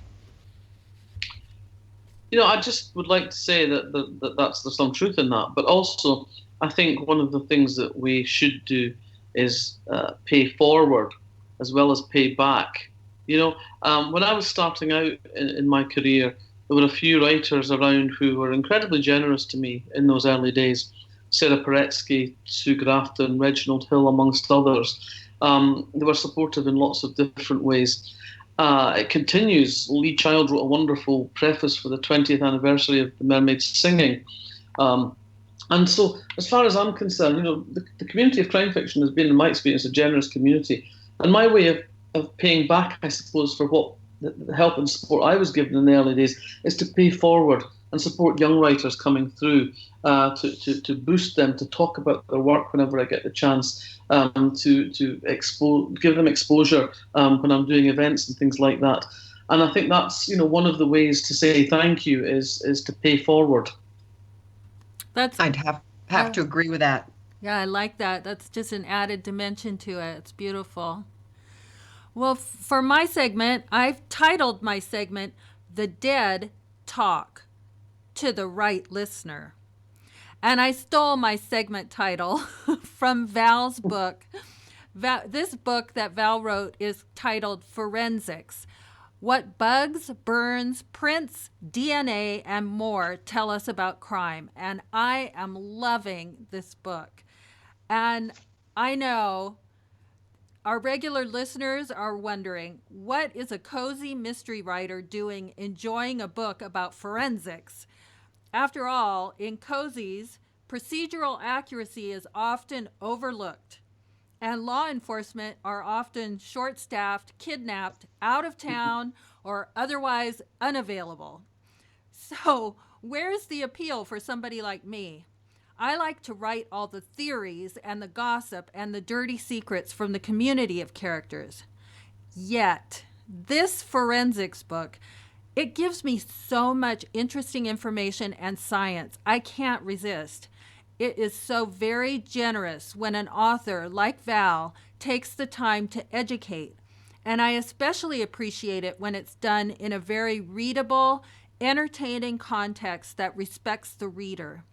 I just would like to say that there's some truth in that, but also I think one of the things that we should do is pay forward as well as pay back. When I was starting out in my career, there were a few writers around who were incredibly generous to me in those early days. Sarah Paretsky, Sue Grafton, Reginald Hill, amongst others. They were supportive in lots of different ways. It continues. Lee Child wrote a wonderful preface for the 20th anniversary of The Mermaid's Singing. And so, as far as I'm concerned, the community of crime fiction has been, in my experience, a generous community. And my way of paying back, I suppose, for what the help and support I was given in the early days is to pay forward and support young writers coming through, to boost them, to talk about their work whenever I get the chance, to give them exposure when I'm doing events and things like that. And I think that's one of the ways to say thank you is to pay forward. I'd have to agree with that. Yeah, I like that. That's just an added dimension to it. It's beautiful. Well, for my segment, I've titled my segment, "The Dead Talk to the Right Listener." And I stole my segment title from Val's book. This book that Val wrote is titled Forensics. What bugs, burns, prints, DNA, and more tell us about crime. And I am loving this book. And I know our regular listeners are wondering, what is a cozy mystery writer doing enjoying a book about forensics? After all, in cozies, procedural accuracy is often overlooked, and law enforcement are often short staffed, kidnapped, out of town, or otherwise unavailable. So, where's the appeal for somebody like me? I like to write all the theories and the gossip and the dirty secrets from the community of characters. Yet, this forensics book, it gives me so much interesting information and science. I can't resist. It is so very generous when an author like Val takes the time to educate. And I especially appreciate it when it's done in a very readable, entertaining context that respects the reader.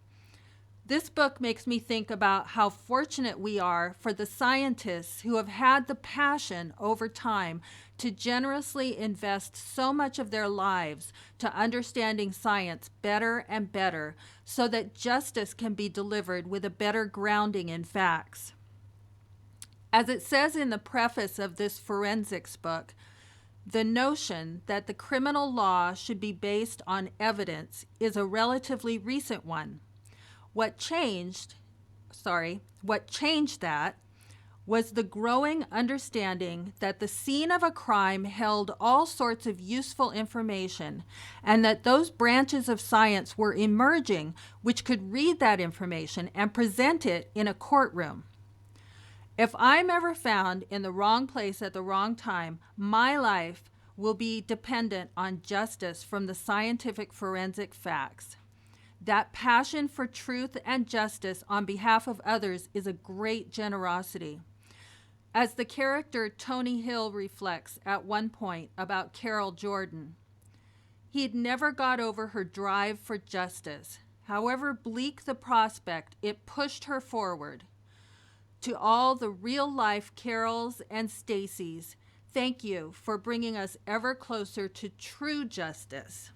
This book makes me think about how fortunate we are for the scientists who have had the passion over time to generously invest so much of their lives to understanding science better and better so that justice can be delivered with a better grounding in facts. As it says in the preface of this forensics book, the notion that the criminal law should be based on evidence is a relatively recent one. What changed that was the growing understanding that the scene of a crime held all sorts of useful information, and that those branches of science were emerging which could read that information and present it in a courtroom. If I'm ever found in the wrong place at the wrong time, my life will be dependent on justice from the scientific forensic facts. That passion for truth and justice on behalf of others is a great generosity. As the character Tony Hill reflects at one point about Carol Jordan, he'd never got over her drive for justice. However bleak the prospect, it pushed her forward. To all the real-life Carols and Stacys, thank you for bringing us ever closer to true justice.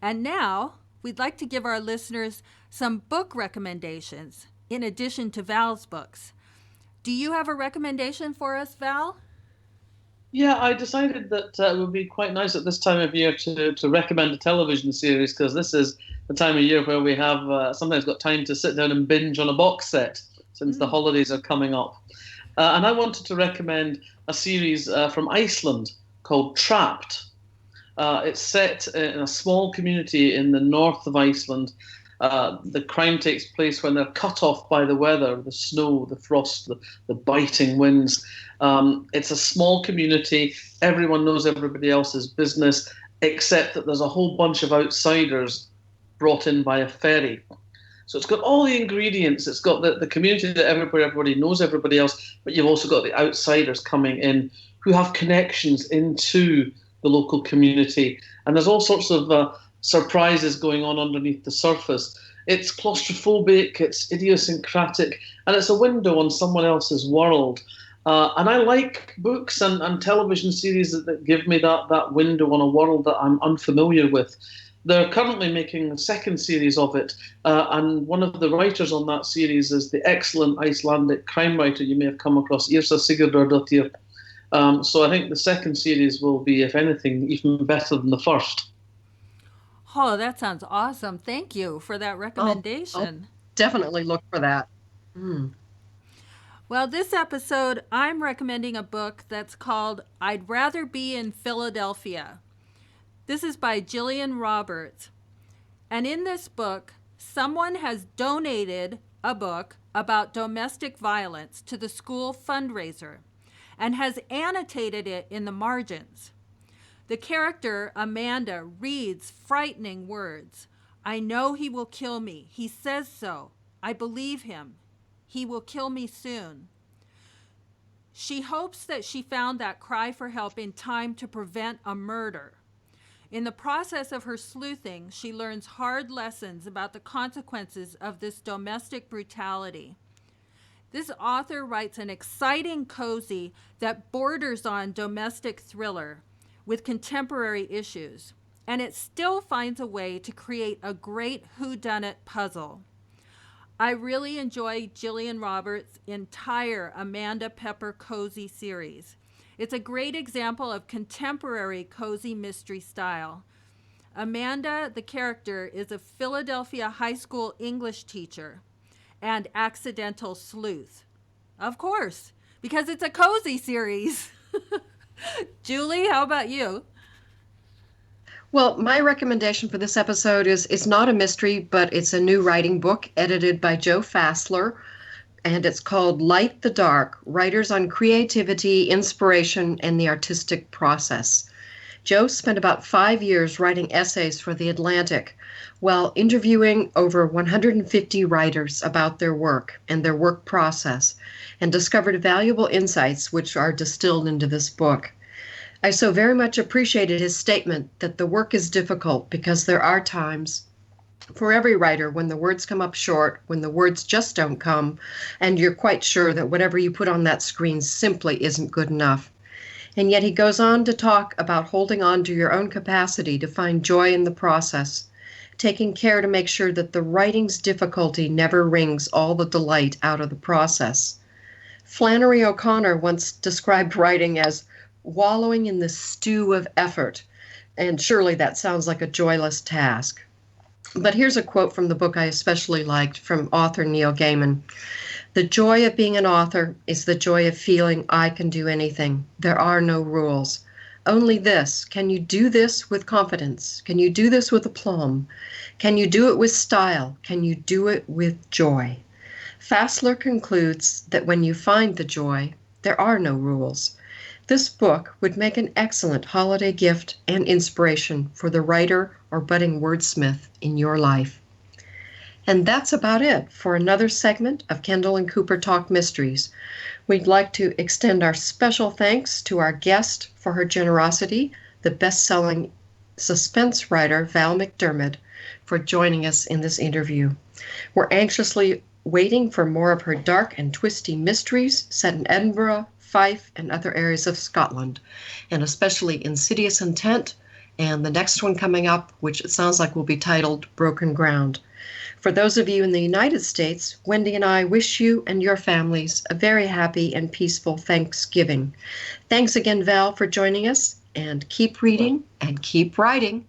And now, we'd like to give our listeners some book recommendations in addition to Val's books. Do you have a recommendation for us, Val? Yeah, I decided that it would be quite nice at this time of year to recommend a television series, because this is the time of year where we have sometimes got time to sit down and binge on a box set since the holidays are coming up. And I wanted to recommend a series from Iceland called Trapped. It's set in a small community in the north of Iceland. The crime takes place when they're cut off by the weather, the snow, the frost, the biting winds. It's a small community. Everyone knows everybody else's business, except that there's a whole bunch of outsiders brought in by a ferry. So it's got all the ingredients. It's got the community that everybody knows everybody else, but you've also got the outsiders coming in who have connections into the local community. And there's all sorts of surprises going on underneath the surface. It's claustrophobic, it's idiosyncratic, and it's a window on someone else's world. And I like books and television series that give me that window on a world that I'm unfamiliar with. They're currently making a second series of it, and one of the writers on that series is the excellent Icelandic crime writer you may have come across, Yrsa Sigurdardóttir. So I think the second series will be, if anything, even better than the first. Oh, that sounds awesome. Thank you for that recommendation. I'll definitely look for that. Well, this episode, I'm recommending a book that's called I'd Rather Be in Philadelphia. This is by Jillian Roberts. And in this book, someone has donated a book about domestic violence to the school fundraiser and has annotated it in the margins. The character, Amanda, reads frightening words. I know he will kill me. He says so. I believe him. He will kill me soon. She hopes that she found that cry for help in time to prevent a murder. In the process of her sleuthing, she learns hard lessons about the consequences of this domestic brutality. This author writes an exciting cozy that borders on domestic thriller, with contemporary issues, and it still finds a way to create a great whodunit puzzle. I really enjoy Jillian Roberts' entire Amanda Pepper cozy series. It's a great example of contemporary cozy mystery style. Amanda, the character, is a Philadelphia high school English teacher and accidental sleuth. Of course, because it's a cozy series. Julie, how about you? Well, my recommendation for this episode is it's not a mystery, but it's a new writing book edited by Joe Fassler, and it's called Light the Dark, Writers on Creativity, Inspiration, and the Artistic Process. Joe spent about 5 years writing essays for The Atlantic while interviewing over 150 writers about their work and their work process, and discovered valuable insights which are distilled into this book. I so very much appreciated his statement that the work is difficult because there are times for every writer when the words come up short, when the words just don't come, and you're quite sure that whatever you put on that screen simply isn't good enough. And yet he goes on to talk about holding on to your own capacity to find joy in the process, taking care to make sure that the writing's difficulty never wrings all the delight out of the process. Flannery O'Connor once described writing as wallowing in the stew of effort, and surely that sounds like a joyless task. But here's a quote from the book I especially liked from author Neil Gaiman. The joy of being an author is the joy of feeling I can do anything. There are no rules. Only this. Can you do this with confidence? Can you do this with aplomb? Can you do it with style? Can you do it with joy? Fassler concludes that when you find the joy, there are no rules. This book would make an excellent holiday gift and inspiration for the writer or budding wordsmith in your life. And that's about it for another segment of Kendall and Cooper Talk Mysteries. We'd like to extend our special thanks to our guest for her generosity, the best-selling suspense writer Val McDermid, for joining us in this interview. We're anxiously waiting for more of her dark and twisty mysteries set in Edinburgh, Fife, and other areas of Scotland, and especially Insidious Intent, and the next one coming up, which it sounds like will be titled Broken Ground. For those of you in the United States, Wendy and I wish you and your families a very happy and peaceful Thanksgiving. Thanks again, Val, for joining us, and keep reading and keep writing.